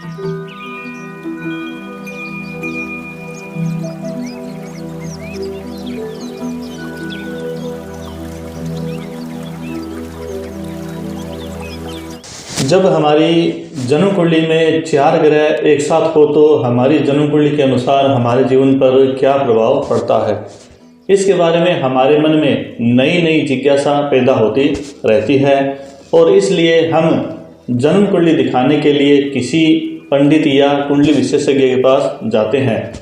जब हमारी जन्म कुंडली में 4 ग्रह एक साथ हो तो हमारी जन्म कुंडली के अनुसार हमारे जीवन पर क्या प्रभाव पड़ता है, इसके बारे में हमारे मन में नई नई जिज्ञासा पैदा होती रहती है। और इसलिए हम जन्म कुंडली दिखाने के लिए किसी पंडित या कुंडली विशेषज्ञ के पास जाते हैं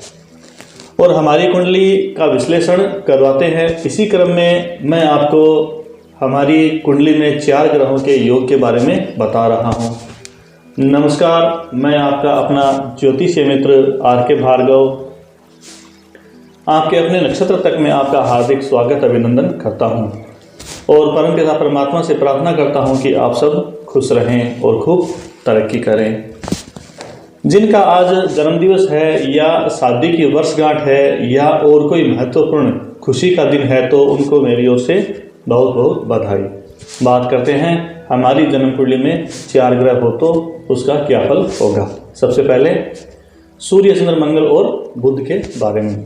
और हमारी कुंडली का विश्लेषण करवाते हैं। इसी क्रम में मैं आपको हमारी कुंडली में 4 ग्रहों के योग के बारे में बता रहा हूँ। नमस्कार, मैं आपका अपना ज्योतिषीय मित्र आर.के. भार्गव आपके अपने नक्षत्र तक में आपका हार्दिक स्वागत अभिनंदन करता हूँ और परमपिता परमात्मा से प्रार्थना करता हूँ कि आप सब खुश रहें और खूब तरक्की करें। जिनका आज जन्मदिवस है या शादी की वर्षगांठ है या और कोई महत्वपूर्ण खुशी का दिन है तो उनको मेरी ओर से बहुत बहुत बधाई। बात करते हैं हमारी जन्म कुंडली में 4 ग्रह हो तो उसका क्या फल होगा। सबसे पहले सूर्य, चंद्र, मंगल और बुध के बारे में।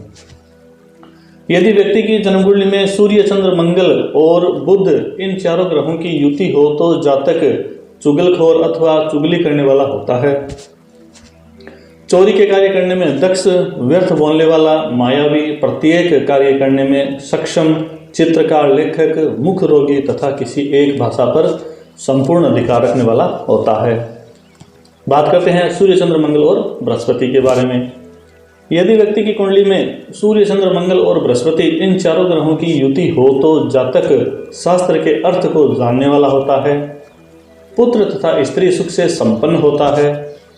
यदि व्यक्ति की जन्म कुंडली में सूर्य, चंद्र, मंगल और बुध इन 4 ग्रहों की युति हो तो जातक चुगलखोर अथवा चुगली करने वाला होता है, चोरी के कार्य करने में दक्ष, व्यर्थ बोलने वाला, मायावी, प्रत्येक कार्य करने में सक्षम, चित्रकार, लेखक, मुख रोगी तथा किसी एक भाषा पर संपूर्ण अधिकार रखने वाला होता है। बात करते हैं सूर्य, चंद्र, मंगल और बृहस्पति के बारे में। यदि व्यक्ति की कुंडली में सूर्य, चंद्र, मंगल और बृहस्पति इन 4 ग्रहों की युति हो तो जातक शास्त्र के अर्थ को जानने वाला होता है, पुत्र तथा स्त्री सुख से संपन्न होता है,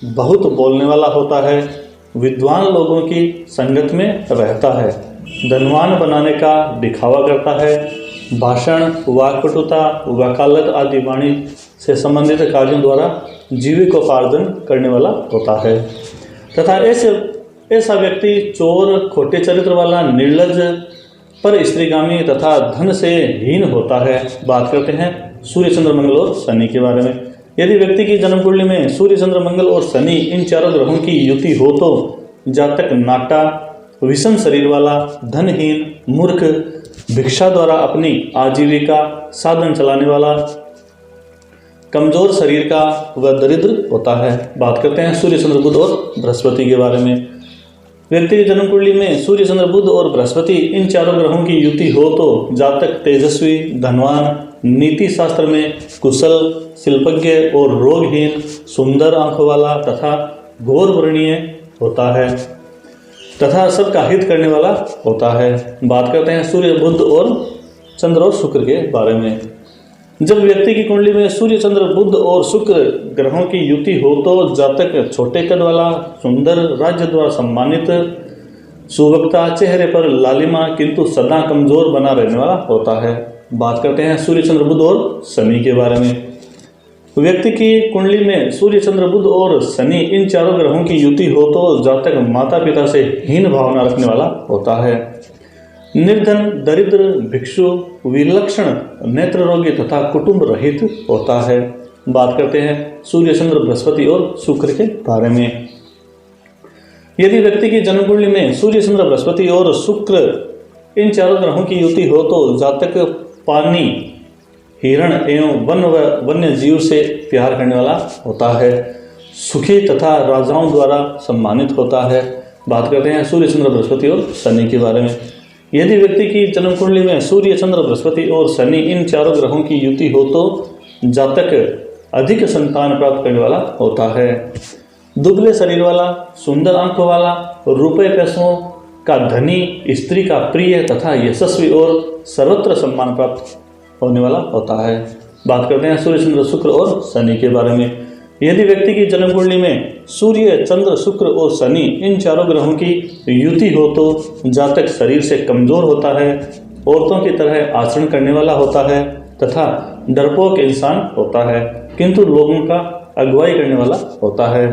बहुत बोलने वाला होता है, विद्वान लोगों की संगत में रहता है, धनवान बनाने का दिखावा करता है, भाषण, वाक्पटुता, वकालत आदि वाणी से संबंधित कार्यों द्वारा जीविकोपार्जन करने वाला होता है तथा ऐसा व्यक्ति चोर, खोटे चरित्र वाला, निर्लज, पर स्त्रीगामी तथा धन से हीन होता है। बात करते हैं सूर्य, चंद्र, मंगल और शनि के बारे में। यदि व्यक्ति की जन्म कुंडली में सूर्य, चंद्र, मंगल और शनि इन 4 ग्रहों की युति हो तो जातक नाटा, विषम शरीर वाला, धनहीन, मूर्ख, भिक्षा द्वारा अपनी आजीविका साधन चलाने वाला, कमजोर शरीर का व दरिद्र होता है। बात करते हैं सूर्य, चंद्र, बुध और बृहस्पति के बारे में। व्यक्ति की जन्म कुंडली में सूर्य, चंद्र, बुध और बृहस्पति इन 4 ग्रहों की युति हो तो जातक तेजस्वी, धनवान, नीति शास्त्र में कुशल, शिल्पज्ञ और रोगहीन, सुंदर आंखों वाला तथा घोर वर्णीय होता है तथा सबका हित करने वाला होता है। बात करते हैं सूर्य, बुध और चंद्र और शुक्र के बारे में। जब व्यक्ति की कुंडली में सूर्य, चंद्र, बुध और शुक्र ग्रहों की युति हो तो जातक छोटे कद वाला, सुंदर, राज्य द्वारा सम्मानित, सुवक्ता, चेहरे पर लालिमा किंतु सदा कमजोर बना रहने वाला होता है। बात करते हैं सूर्य, चंद्र, बुध और शनि के बारे में। व्यक्ति की कुंडली में सूर्य, चंद्र, बुध और शनि इन 4 ग्रहों की युति हो तो जातक माता पिता से हीन भावना रखने वाला होता है, निर्धन, दरिद्र, भिक्षु, विलक्षण, नेत्र रोगी तथा कुटुंब रहित होता है। बात करते हैं सूर्य, चंद्र, बृहस्पति और शुक्र के बारे में। यदि व्यक्ति की जन्म कुंडली में सूर्य, चंद्र, बृहस्पति और शुक्र इन 4 ग्रहों की युति हो तो जातक पानी, हिरण एवं वन्य जीव से प्यार करने वाला होता है, सुखी तथा राजाओं द्वारा सम्मानित होता है। बात करते हैं सूर्य, चंद्र, बृहस्पति और शनि के बारे में। यदि व्यक्ति की जन्म कुंडली में सूर्य, चंद्र, बृहस्पति और शनि इन 4 ग्रहों की युति हो तो जातक अधिक संतान प्राप्त करने वाला होता है, दुबले शरीर वाला, सुंदर आंखों वाला, रुपए पैसों का धनी, स्त्री का प्रिय तथा यशस्वी और सर्वत्र सम्मान प्राप्त होने वाला होता है। बात करते हैं सूर्य, चंद्र, शुक्र और शनि के बारे में। यदि व्यक्ति की जन्म कुंडली में सूर्य, चंद्र, शुक्र और शनि इन 4 ग्रहों की युति हो तो जातक शरीर से कमजोर होता है, औरतों की तरह आचरण करने वाला होता है तथा डरपोक इंसान होता है किंतु लोगों का अगुवाई करने वाला होता है।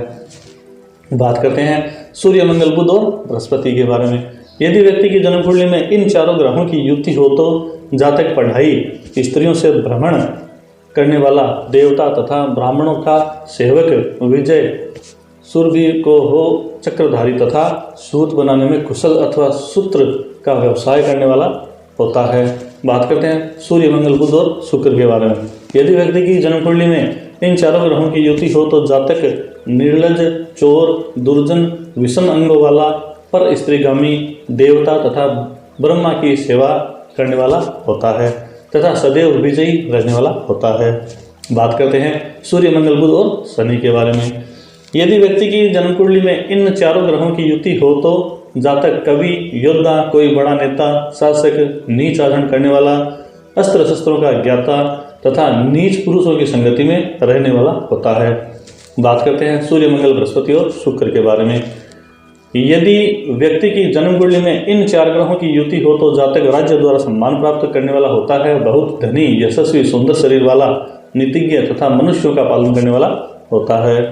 बात करते हैं सूर्य, मंगल, बुध और बृहस्पति के बारे में। यदि व्यक्ति की जन्म कुंडली में इन 4 ग्रहों की युति हो तो जातक पढ़ाई, स्त्रियों से भ्रमण करने वाला, देवता तथा ब्राह्मणों का सेवक, विजय, शूरवीर को हो चक्रधारी तथा सूत बनाने में कुशल अथवा सूत्र का व्यवसाय करने वाला होता है। बात करते हैं सूर्य, मंगल, बुध और शुक्र के बारे में। यदि व्यक्ति की जन्म कुंडली में इन चारों ग्रहों की युति हो तो जातक निर्लज, चोर, दुर्जन, विषम अंगों वाला, पर स्त्रीगामी, देवता तथा ब्रह्मा की सेवा करने वाला होता है तथा सदैव विजयी रहने वाला होता है। बात करते हैं सूर्य, मंगल, बुध और शनि के बारे में। यदि व्यक्ति की जन्म कुंडली में इन चारों ग्रहों की युति हो तो जातक कवि, योद्धा, कोई बड़ा नेता, शासक, नीच आचरण करने वाला, अस्त्र शस्त्रों का ज्ञाता तथा नीच पुरुषों की संगति में रहने वाला होता है। बात करते हैं सूर्य, मंगल, बृहस्पति और शुक्र के बारे में। यदि व्यक्ति की जन्म कुंडली में इन चार ग्रहों की युति हो तो जातक राज्य द्वारा सम्मान प्राप्त करने वाला होता है, बहुत धनी, यशस्वी, सुंदर शरीर वाला, नीतिज्ञ तथा मनुष्यों का पालन करने वाला होता है।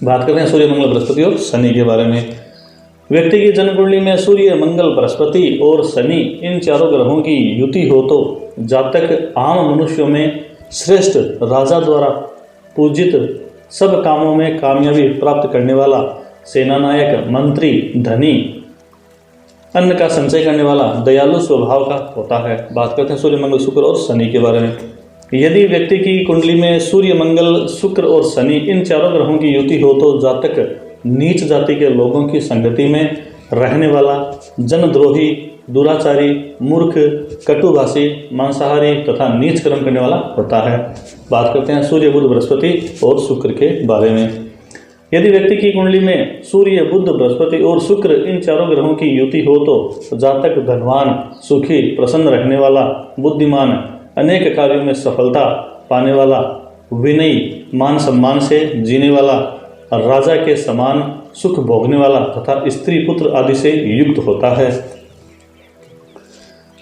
बात करते हैं सूर्य, मंगल, बृहस्पति और शनि के बारे में। व्यक्ति की जन्म कुंडली में सूर्य, मंगल, बृहस्पति और शनि इन चारों ग्रहों की युति हो तो जातक आम मनुष्यों में श्रेष्ठ, राजा द्वारा पूजित, सब कामों में कामयाबी प्राप्त करने वाला, सेनानायक, मंत्री, धनी, अन्न का संचय करने वाला, दयालु स्वभाव का होता है। बात करते हैं सूर्य, मंगल, शुक्र और शनि के बारे में। यदि व्यक्ति की कुंडली में सूर्य, मंगल, शुक्र और शनि इन चारों ग्रहों की युति हो तो जातक नीच जाति के लोगों की संगति में रहने वाला, जनद्रोही, दुराचारी, मूर्ख, कटुभाषी, मांसाहारी तथा नीच कर्म करने वाला होता है। बात करते हैं सूर्य, बुध, बृहस्पति और शुक्र के बारे में। यदि व्यक्ति की कुंडली में सूर्य, बुध, बृहस्पति और शुक्र इन चारों ग्रहों की युति हो तो जातक धनवान, सुखी, प्रसन्न रहने वाला, बुद्धिमान, अनेक कार्यों में सफलता पाने वाला, विनयी, मान सम्मान से जीने वाला, राजा के समान सुख भोगने वाला तथा स्त्री, पुत्र आदि से युक्त होता है।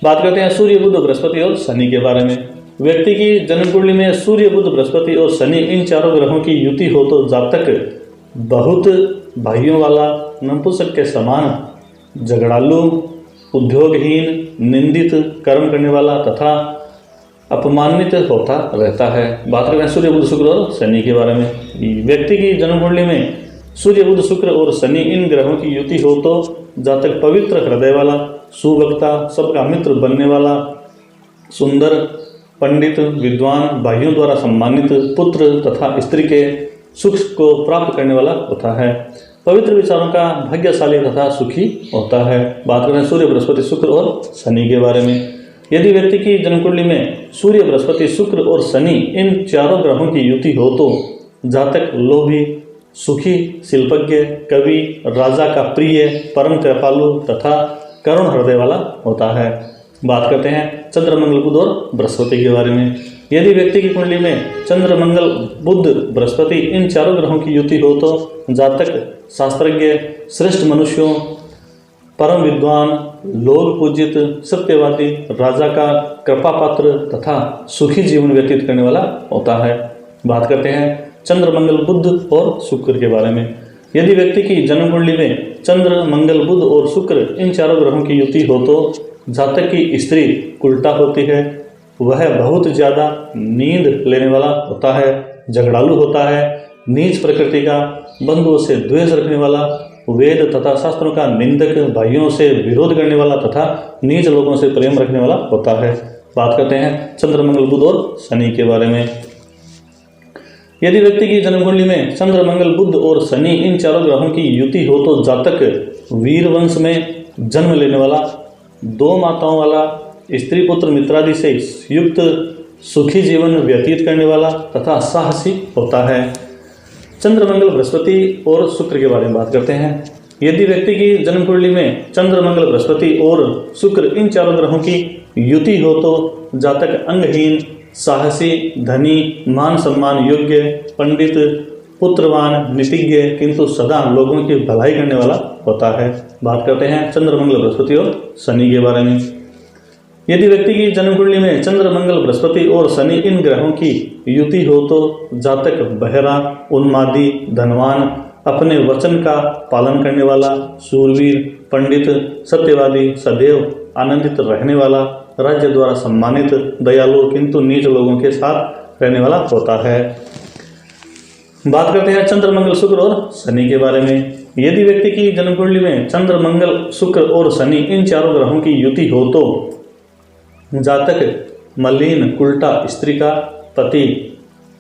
बात करते हैं सूर्य, बुध, बृहस्पति और शनि के बारे में। व्यक्ति की जन्म कुंडली में सूर्य, बुध, बृहस्पति और शनि इन चारों ग्रहों की युति हो तो जातक बहुत भाइयों वाला, नपुंसक के समान, झगड़ालू, उद्योगहीन, निंदित, कर्म करने वाला तथा अपमानित होता रहता है। बात करते हैं सूर्य, बुध, शुक्र और शनि के बारे में। व्यक्ति की जन्म कुंडली में सूर्य, बुध, शुक्र और शनि इन ग्रहों की युति हो तो जातक पवित्र हृदय वाला, सुवक्ता, सबका मित्र बनने वाला, सुंदर, पंडित, विद्वान, भाइयों द्वारा सम्मानित, पुत्र तथा स्त्री के सुख को प्राप्त करने वाला होता है, पवित्र विचारों का भाग्यशाली तथा सुखी होता है। बात करें सूर्य, बृहस्पति, शुक्र और शनि के बारे में। यदि व्यक्ति की जन्म कुंडली में सूर्य, बृहस्पति, शुक्र और शनि इन चारों ग्रहों की युति हो तो जातक लोभी, सुखी, शिल्पज्ञ, कवि, राजा का प्रिय, परम कृपालु तथा करुण हृदय वाला होता है। बात करते हैं चंद्र, मंगल, बुध और बृहस्पति के बारे में। यदि व्यक्ति की कुंडली में चंद्र, मंगल, बुध, बृहस्पति इन चारों ग्रहों की युति हो तो जातक शास्त्रज्ञ, श्रेष्ठ मनुष्यों, परम विद्वान, लोक पूजित, सत्यवादी, राजा का कृपा पात्र तथा सुखी जीवन व्यतीत करने वाला होता है। बात करते हैं चंद्र, मंगल, बुध और शुक्र के बारे में। यदि व्यक्ति की जन्म कुंडली में चंद्र, मंगल, बुध और शुक्र इन चारों ग्रहों की युति हो तो जातक की स्त्री उल्टा होती है, वह बहुत ज़्यादा नींद लेने वाला होता है, झगड़ालू होता है, नीच प्रकृति का, बंधुओं से द्वेष रखने वाला, वेद तथा शास्त्रों का निंदक, भाइयों से विरोध करने वाला तथा नीच लोगों से प्रेम रखने वाला होता है। बात करते हैं चंद्र, मंगल, बुध और शनि के बारे में। यदि व्यक्ति की जन्म कुंडली में चंद्र, मंगल, बुध और शनि इन चारों ग्रहों की युति हो तो जातक वीर वंश में जन्म लेने वाला, दो माताओं वाला, स्त्री, पुत्र, मित्रादि से युक्त सुखी जीवन व्यतीत करने वाला तथा साहसी होता है। चंद्र, मंगल, बृहस्पति और शुक्र के बारे में बात करते हैं। यदि व्यक्ति की जन्म कुंडली में चंद्र, मंगल, बृहस्पति और शुक्र इन चारों ग्रहों की युति हो तो जातक अंगहीन, साहसी, धनी, मान सम्मान योग्य, पंडित, पुत्रवान, नीतिज्ञ किंतु सदा लोगों की भलाई करने वाला होता है। बात करते हैं चंद्र, मंगल, बृहस्पति और शनि के बारे में। यदि व्यक्ति की जन्म कुंडली में चंद्र, मंगल, बृहस्पति और शनि इन ग्रहों की युति हो तो जातक बहरा, उन्मादी, धनवान, अपने वचन का पालन करने वाला, शूरवीर, पंडित, सत्यवादी, सदैव आनंदित रहने वाला, राज्य द्वारा सम्मानित, दयालु किंतु नीच लोगों के साथ रहने वाला होता है। बात करते हैं चंद्र, मंगल, शुक्र और शनि के बारे में। यदि व्यक्ति की जन्म कुंडली में चंद्र, मंगल, शुक्र और शनि इन चारों ग्रहों की युति हो तो जातक मलिन, उल्टा स्त्री का पति,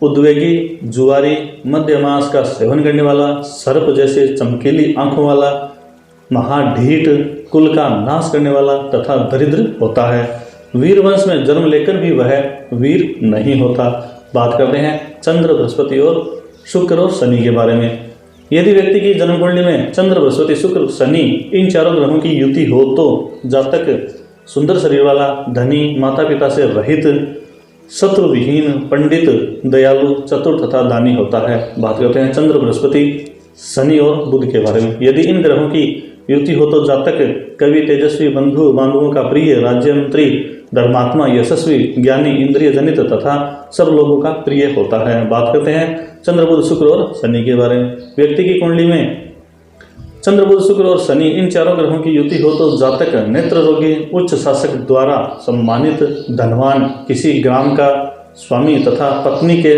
उद्वेगी, जुआरी, मध्य मांस का सेवन करने वाला, सर्प जैसे चमकीली आंखों वाला, महाढीठ, कुल का नाश करने वाला तथा दरिद्र होता है। वीर वंश में जन्म लेकर भी वह वीर नहीं होता। बात करते हैं चंद्र, बृहस्पति और शुक्र और शनि के बारे में। यदि व्यक्ति की जन्म कुंडली में चंद्र, बृहस्पति, शुक्र, शनि इन चारों ग्रहों की युति हो तो जातक सुंदर शरीर वाला, धनी, माता पिता से रहित, शत्रु विहीन, पंडित, दयालु, चतुर तथा दानी होता है। बात करते हैं चंद्र, बृहस्पति, शनि और बुध के बारे में। यदि इन ग्रहों की युति हो तो जातक कवि, तेजस्वी, बंधु बांधवों का प्रिय, राज्य मंत्री, धर्मात्मा, यशस्वी, ज्ञानी, इंद्रिय जनित तथा सब लोगों का प्रिय होता है। बात करते हैं चंद्र, बुध, शुक्र और शनि के बारे में। व्यक्ति की कुंडली में चंद्र, बुध, शुक्र और शनि इन चारों ग्रहों की युति हो तो जातक नेत्र रोगी, उच्च शासक द्वारा सम्मानित, धनवान, किसी ग्राम का स्वामी तथा पत्नी के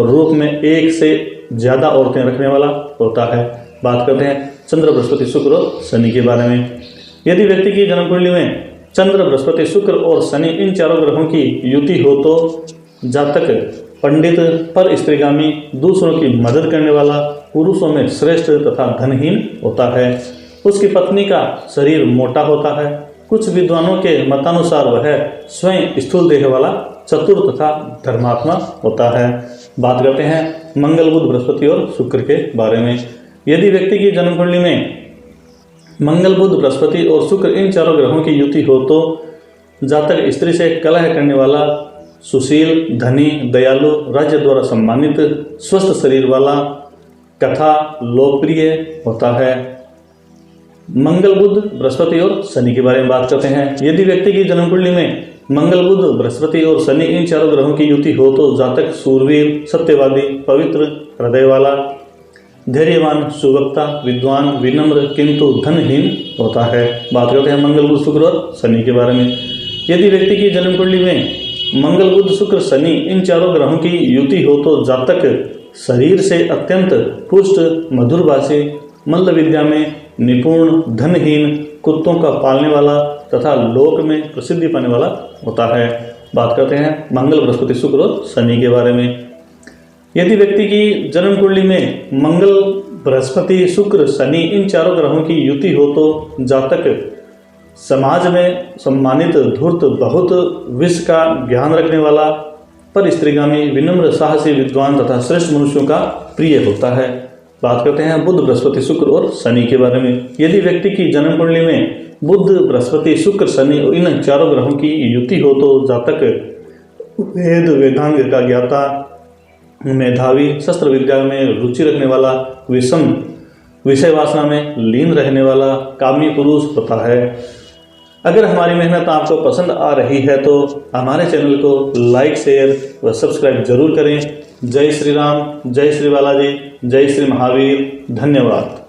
रूप में एक से ज्यादा औरतें रखने वाला होता है। बात करते हैं चंद्र, बृहस्पति, शुक्र और शनि के बारे में। यदि व्यक्ति की जन्म कुंडली में चंद्र, बृहस्पति, शुक्र और शनि इन चारों ग्रहों की युति हो तो जातक पंडित, पर स्त्रीगामी, दूसरों की मदद करने वाला, पुरुषों में श्रेष्ठ तथा धनहीन होता है। उसकी पत्नी का शरीर मोटा होता है। कुछ विद्वानों के मतानुसार वह स्वयं स्थूल देह वाला, चतुर तथा धर्मात्मा होता है। बात करते हैं मंगल, बुध, बृहस्पति और शुक्र के बारे में। यदि व्यक्ति की जन्म कुंडली में मंगल, बुध, बृहस्पति और शुक्र इन चारों ग्रहों की युति हो तो जातक स्त्री से कलह करने वाला, सुशील, धनी, दयालु, राज्य द्वारा सम्मानित, स्वस्थ शरीर वाला तथा लोकप्रिय होता है। मंगल, बुध, बृहस्पति और शनि के बारे में बात करते हैं। यदि व्यक्ति की जन्म कुंडली में मंगल, बुध, बृहस्पति और शनि इन चारों ग्रहों की युति हो तो जातक सूरवीर, सत्यवादी, पवित्र हृदय वाला, धैर्यवान, सुवक्ता, विद्वान, विनम्र किंतु धनहीन होता है। बात करते हैं मंगल, बुध, शुक्र और शनि के बारे में। यदि व्यक्ति की जन्म कुंडली में मंगल, बुध, शुक्र, शनि इन चारों ग्रहों की युति हो तो जातक शरीर से अत्यंत पुष्ट, मधुरभाषी, मल्ल विद्या में निपुण, धनहीन, कुत्तों का पालने वाला तथा लोक में प्रसिद्धि पाने वाला होता है। बात करते हैं मंगल, बृहस्पति, शुक्र और शनि के बारे में। यदि व्यक्ति की जन्म कुंडली में मंगल, बृहस्पति, शुक्र, शनि इन चारों ग्रहों की युति हो तो जातक समाज में सम्मानित, धूर्त, बहुत विष का ज्ञान रखने वाला, पर स्त्रीगामी, विनम्र, साहसी, विद्वान तथा श्रेष्ठ मनुष्यों का प्रिय होता है। बात करते हैं बुध, बृहस्पति, शुक्र और शनि के बारे में। यदि व्यक्ति की जन्म कुंडली में बुध, बृहस्पति, शुक्र, शनि इन चारों ग्रहों की युति हो तो जातक वेद, वेदांग का ज्ञाता, मेधावी, शस्त्र विद्या में रुचि रखने वाला, विषम विषय वासना में लीन रहने वाला, कामी पुरुष होता है। अगर हमारी मेहनत आपको पसंद आ रही है तो हमारे चैनल को लाइक, शेयर व सब्सक्राइब जरूर करें। जय श्री राम, जय श्री बालाजी, जय श्री महावीर। धन्यवाद।